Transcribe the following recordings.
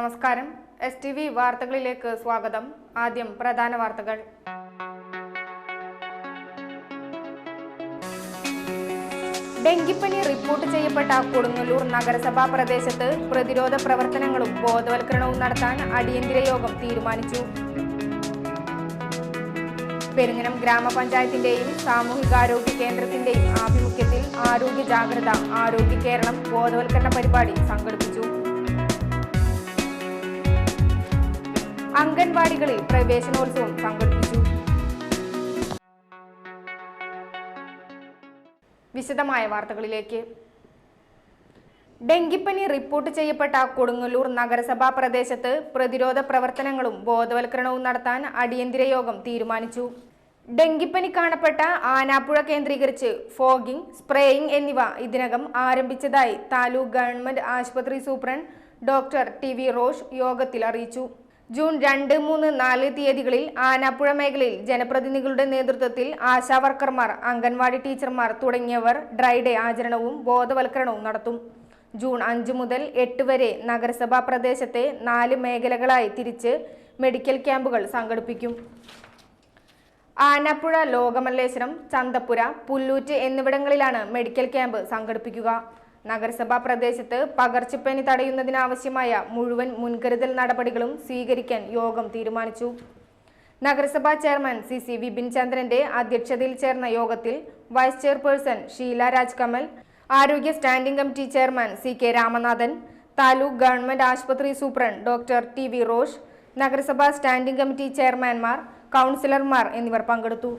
നമസ്കാരം. STV വാർത്തകളിലേക്ക് സ്വാഗതം. ആദ്യം പ്രധാന വാർത്തകൾ. ഡെങ്കിപ്പനി റിപ്പോർട്ട് ചെയ്യപ്പെട്ട കൊടുങ്ങല്ലൂർ നഗരസഭാ പ്രദേശത്ത് പ്രതിരോധ പ്രവർത്തനങ്ങളും ബോധവൽക്കരണവും നടത്താൻ അടിയന്തര യോഗം തീരുമാനിച്ചു. പെരിങ്ങനം ഗ്രാമപഞ്ചായത്തിന്റെയും സാമൂഹികാരോഗ്യ കേന്ദ്രത്തിന്റെയും ആഭിമുഖ്യത്തിൽ ആരോഗ്യ ജാഗ്രത ആരോഗ്യ കേരളം ബോധവൽക്കരണ പരിപാടി സംഘടിപ്പിച്ചു. അംഗൻവാടികളിൽ പ്രവേശനോത്സവം സംഘടിപ്പിച്ചു. വിശദമായ വാർത്തകളിലേക്ക്. ഡെങ്കിപ്പനി റിപ്പോർട്ട് ചെയ്യപ്പെട്ട കൊടുങ്ങല്ലൂർ നഗരസഭാ പ്രദേശത്ത് പ്രതിരോധ പ്രവർത്തനങ്ങളും ബോധവൽക്കരണവും നടത്താൻ അടിയന്തര യോഗം തീരുമാനിച്ചു. ഡെങ്കിപ്പനി കാണപ്പെട്ട ആനാപ്പുഴ കേന്ദ്രീകരിച്ച് ഫോഗിംഗ്, സ്പ്രേയിംഗ് എന്നിവ ഇതിനകം ആരംഭിച്ചതായി താലൂക്ക് ഗവൺമെന്റ് ആശുപത്രി സൂപ്രണ്ട് ഡോക്ടർ TV റോഷ് യോഗത്തിൽ അറിയിച്ചു. ജൂൺ 2, 3, 4 തീയതികളിൽ ആനാപ്പുഴ മേഖലയിൽ ജനപ്രതിനിധികളുടെ നേതൃത്വത്തിൽ ആശാവർക്കർമാർ, അംഗൻവാടി ടീച്ചർമാർ തുടങ്ങിയവർ ഡ്രൈ ഡേ ആചരണവും ബോധവൽക്കരണവും നടത്തും. ജൂൺ 5 മുതൽ 8 വരെ നഗരസഭാ പ്രദേശത്തെ 4 മേഖലകളായി തിരിച്ച് മെഡിക്കൽ ക്യാമ്പുകൾ സംഘടിപ്പിക്കും. ആനാപ്പുഴ, ലോകമല്ലേശ്വരം, ചന്തപ്പുര, പുല്ലൂറ്റ് എന്നിവിടങ്ങളിലാണ് മെഡിക്കൽ ക്യാമ്പ് സംഘടിപ്പിക്കുക. നഗരസഭാ പ്രദേശത്ത് പകർച്ചപ്പനി തടയുന്നതിനാവശ്യമായ മുഴുവൻ മുൻകരുതൽ നടപടികളും സ്വീകരിക്കാൻ യോഗം തീരുമാനിച്ചു. നഗരസഭാ ചെയർമാൻ CC വിപിൻ ചന്ദ്രന്റെ അധ്യക്ഷതയിൽ ചേർന്ന യോഗത്തിൽ വൈസ് ചെയർപേഴ്സൺ ഷീല രാജ്കമൽ, ആരോഗ്യ standing committee chairman CK Ramanathan, taluk government ആശുപത്രി സൂപ്രണ്ട് ഡോക്ടർ TV റോഷ്, നഗരസഭാ സ്റ്റാൻഡിംഗ് കമ്മിറ്റി ചെയർമാൻമാർ, കൗൺസിലർമാർ എന്നിവർ പങ്കെടുത്തു.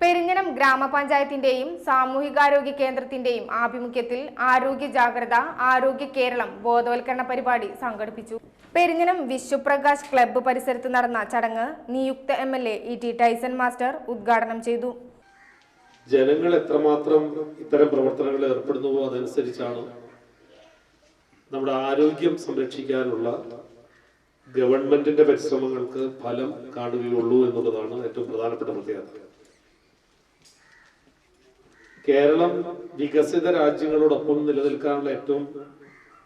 പെരിങ്ങനം ഗ്രാമപഞ്ചായത്തിന്റെയും സാമൂഹികാരോഗ്യ കേന്ദ്രത്തിന്റെയും ആഭിമുഖ്യത്തിൽ ആരോഗ്യ ജാഗ്രത ആരോഗ്യ കേരളം ബോധവൽക്കരണ പരിപാടി സംഘടിപ്പിച്ചു. പെരിങ്ങനം വിശ്വപ്രകാശ് ക്ലബ്ബ് പരിസരത്ത് നടന്ന ചടങ്ങ് നിയുക്ത MLA ET ടൈസൺ മാസ്റ്റർ ഉദ്ഘാടനം ചെയ്തു. ജനങ്ങൾ എത്രമാത്രം ഇത്തരം പ്രവർത്തനങ്ങളിൽ ഏർപ്പെടുന്നുവോ അതനുസരിച്ചാണ് നമ്മുടെ ആരോഗ്യം സംരക്ഷിക്കാനുള്ള ഗവൺമെന്റിന്റെ പരിശ്രമങ്ങൾക്ക് ഫലം കാണുകയുള്ളൂ എന്നുള്ളതാണ് ഏറ്റവും പ്രധാനപ്പെട്ട പ്രത്യേകത. കേരളം വികസിത രാജ്യങ്ങളോടൊപ്പം നിലനിൽക്കാനുള്ള ഏറ്റവും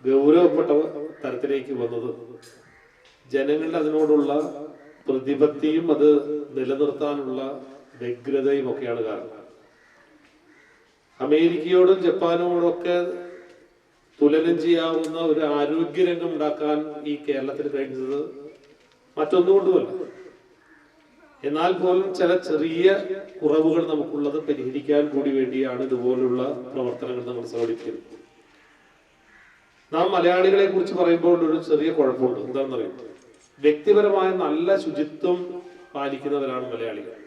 ഗൗരവപ്പെട്ട തരത്തിലേക്ക് വന്നത് ജനങ്ങളുടെ അതിനോടുള്ള പ്രതിപത്തിയും അത് നിലനിർത്താനുള്ള വ്യഗ്രതയും ഒക്കെയാണ് കാരണം. അമേരിക്കയോടും ജപ്പാനോടും ഒക്കെ തുലനം ചെയ്യാവുന്ന ഒരു ആരോഗ്യരംഗം ഉണ്ടാക്കാൻ ഈ കേരളത്തിന് കഴിഞ്ഞത് മറ്റൊന്നുകൊണ്ടുമല്ല. എന്നാൽ പോലും ചില ചെറിയ കുറവുകൾ നമുക്കുള്ളത് പരിഹരിക്കാൻ കൂടി വേണ്ടിയാണ് ഇതുപോലുള്ള പ്രവർത്തനങ്ങൾ നമ്മൾ സംഘടിപ്പിക്കുന്നത്. നാം മലയാളികളെ കുറിച്ച് പറയുമ്പോൾ ഒരു ചെറിയ കുഴപ്പമുണ്ട്. എന്താണെന്ന് അറിയുന്നത്, വ്യക്തിപരമായ നല്ല ശുചിത്വം പാലിക്കുന്നവരാണ് മലയാളികൾ.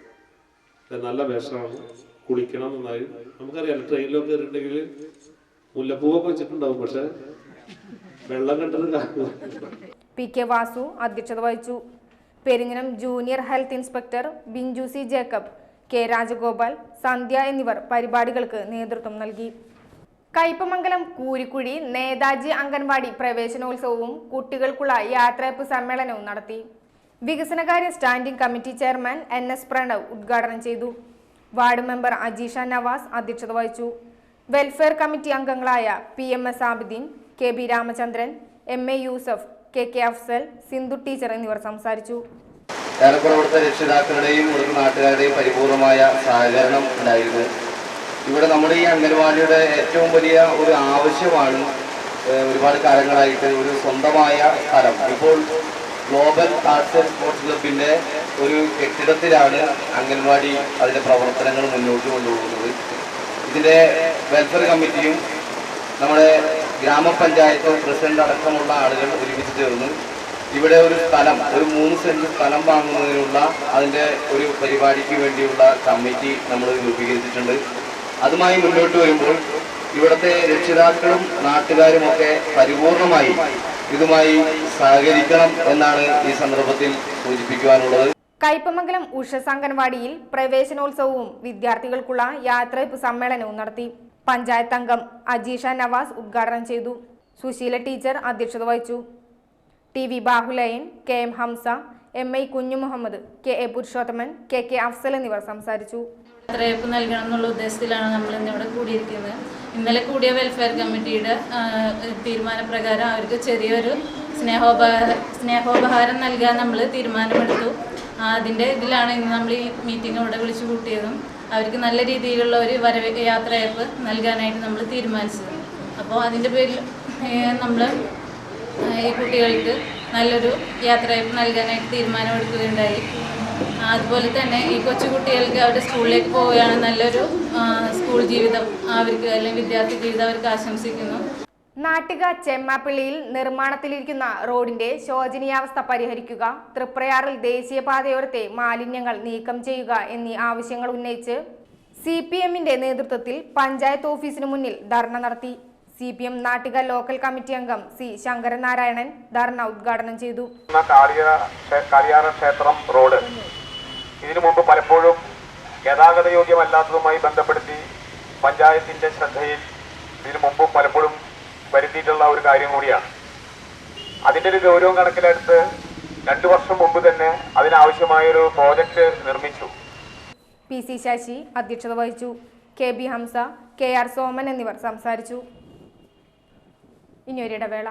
നല്ല വേഷമാണ്, കുളിക്കണം നന്നായി. നമുക്കറിയാം, ട്രെയിനിലൊക്കെ കയറിയിട്ടുണ്ടെങ്കിൽ മുല്ലപ്പൂവൊക്കെ വെച്ചിട്ടുണ്ടാവും, പക്ഷെ വെള്ളം കണ്ടത്. PK വാസു അധ്യക്ഷത വഹിച്ചു. Peringanam junior health inspector Binju C Jacob, K Rajagopal, Sandhya എന്നിവർ പരിപാടികൾക്ക് നേതൃത്വം നൽകി. കയ്പമംഗലം കൂരിക്കുഴി നേതാജി അംഗൻവാടി പ്രവേശനോത്സവവും കുട്ടികൾക്കുള്ള യാത്രയപ്പ് സമ്മേളനവും നടത്തി. വികസനകാര്യ standing committee chairman NS Pranav ഉദ്ഘാടനം ചെയ്തു. വാർഡ് മെമ്പർ അജീഷ നവാസ് അധ്യക്ഷത വഹിച്ചു. വെൽഫെയർ കമ്മിറ്റി അംഗങ്ങളായ PMS Abideen, KB Ramachandran, MA Yusuf, KK Afsal, Sindhu teacher എന്നിവർ സംസാരിച്ചു. ഇവിടുത്തെ രക്ഷിതാക്കളുടെയും ഇവിടുത്തെ നാട്ടുകാരുടെയും പരിപൂർണമായ സഹകരണം ഉണ്ടായിരുന്നു. ഇവിടെ നമ്മുടെ ഈ അംഗൻവാടിയുടെ ഏറ്റവും വലിയ ഒരു ആവശ്യമാണ് ഒരുപാട് കാലങ്ങളായിട്ട് ഒരു സ്വന്തമായ സ്ഥലം. ഇപ്പോൾ ഗ്ലോബൽ ആർട്സ് ആൻഡ് സ്പോർട്സ് ക്ലബിൻ്റെ ഒരു കെട്ടിടത്തിലാണ് അംഗൻവാടി അതിൻ്റെ പ്രവർത്തനങ്ങൾ മുന്നോട്ട് കൊണ്ടുപോകുന്നത്. ഇതിൻ്റെ വെൽഫെയർ കമ്മിറ്റിയും നമ്മുടെ ഗ്രാമപഞ്ചായത്ത് പ്രസിഡന്റ് അടക്കമുള്ള ആളുകൾ ഒരുമിച്ച് ചേർന്ന് ഇവിടെ ഒരു സ്ഥലം, ഒരു 3 സെന്റ് സ്ഥലം വാങ്ങുന്നതിനുള്ള അതിൻ്റെ ഒരു പരിപാടിക്ക് വേണ്ടിയുള്ള കമ്മിറ്റി നമ്മൾ രൂപീകരിച്ചിട്ടുണ്ട്. അതുമായി മുന്നോട്ട് വരുമ്പോൾ ഇവിടുത്തെ രക്ഷിതാക്കളും നാട്ടുകാരുമൊക്കെ പരിപൂർണമായി ഇതുമായി സഹകരിക്കണം എന്നാണ് ഈ സന്ദർഭത്തിൽ സൂചിപ്പിക്കുവാനുള്ളത്. കയ്പമംഗലം ഉഷസ് അംഗൻവാടിയിൽ പ്രവേശനോത്സവവും വിദ്യാർത്ഥികൾക്കുള്ള യാത്രയപ്പ് സമ്മേളനവും നടത്തി. പഞ്ചായത്ത് അംഗം അജീഷ നവാസ് ഉദ്ഘാടനം ചെയ്തു. സുശീല ടീച്ചർ അധ്യക്ഷത വഹിച്ചു. TV Bahuleyan, KM Hamza, MI കുഞ്ഞു മുഹമ്മദ്, KA പുരുഷോത്തമൻ, KK അഫ്സൽ എന്നിവർ സംസാരിച്ചു. യാത്രയപ്പ് നൽകണം എന്നുള്ള ഉദ്ദേശത്തിലാണ് നമ്മൾ ഇന്നിവിടെ കൂടിയിരിക്കുന്നത്. ഇന്നലെ കൂടിയ വെൽഫെയർ കമ്മിറ്റിയുടെ തീരുമാനപ്രകാരം അവർക്ക് ചെറിയൊരു സ്നേഹോപഹാരം നൽകാൻ നമ്മൾ തീരുമാനമെടുത്തു. അതിൻ്റെ ഇതിലാണ് ഇന്ന് നമ്മൾ ഈ മീറ്റിംഗ് ഇവിടെ വിളിച്ചു കൂട്ടിയതും അവർക്ക് നല്ല രീതിയിലുള്ള ഒരു യാത്രയയപ്പ് നൽകാനായിട്ട് നമ്മൾ തീരുമാനിച്ചത്. അപ്പോൾ അതിൻ്റെ പേരിൽ നമ്മൾ ഈ കുട്ടികൾക്ക് നല്ലൊരു യാത്രയയപ്പ് നൽകാനായിട്ട് തീരുമാനമെടുക്കുകയുണ്ടായി. അതുപോലെ തന്നെ ഈ കൊച്ചുകുട്ടികൾക്ക് അവരുടെ സ്കൂളിലേക്ക് പോവുകയാണ് നല്ലൊരു സ്കൂൾ ജീവിതം അവർക്ക് അല്ലെങ്കിൽ വിദ്യാർത്ഥി ജീവിതം അവർക്ക് ആശംസിക്കുന്നു. നാട്ടിക ചെമ്മാപ്പിള്ളിയിൽ നിർമ്മാണത്തിലിരിക്കുന്ന റോഡിന്റെ ശോചനീയാവസ്ഥ പരിഹരിക്കുക, തൃപ്രയാറിൽ ദേശീയപാതയോരത്തെ മാലിന്യങ്ങൾ നീക്കം ചെയ്യുക എന്നീ ആവശ്യങ്ങൾ ഉന്നയിച്ച് CPMന്റെ നേതൃത്വത്തിൽ പഞ്ചായത്ത് ഓഫീസിന് മുന്നിൽ ധർണ നടത്തി. CPM നാട്ടിക ലോക്കൽ കമ്മിറ്റി അംഗം C ശങ്കരനാരായണൻ ധർണ ഉദ്ഘാടനം ചെയ്തു. ക്ഷേത്രം റോഡ് ഇതിനു മുമ്പ് പലപ്പോഴും ഗതാഗത യോഗ്യമല്ലാത്തതുമായി ബന്ധപ്പെടുത്തി പഞ്ചായത്തിന്റെ ശ്രദ്ധയിൽ ഇതിനു മുമ്പ് പലപ്പോഴും വരുത്തിയിട്ടുള്ള ഒരു കാര്യം കൂടിയാണ്. അതിൻ്റെ ഒരു ഗൗരവം കണക്കിലെടുത്ത് 2 വർഷം മുമ്പ് തന്നെ അതിനാവശ്യമായൊരു പ്രോജക്റ്റ് നിർമ്മിച്ചു. PC ശശി അധ്യക്ഷത വഹിച്ചു. KB ഹംസ, KR സോമൻ എന്നിവർ സംസാരിച്ചു. ഇനിയൊരിടവേള.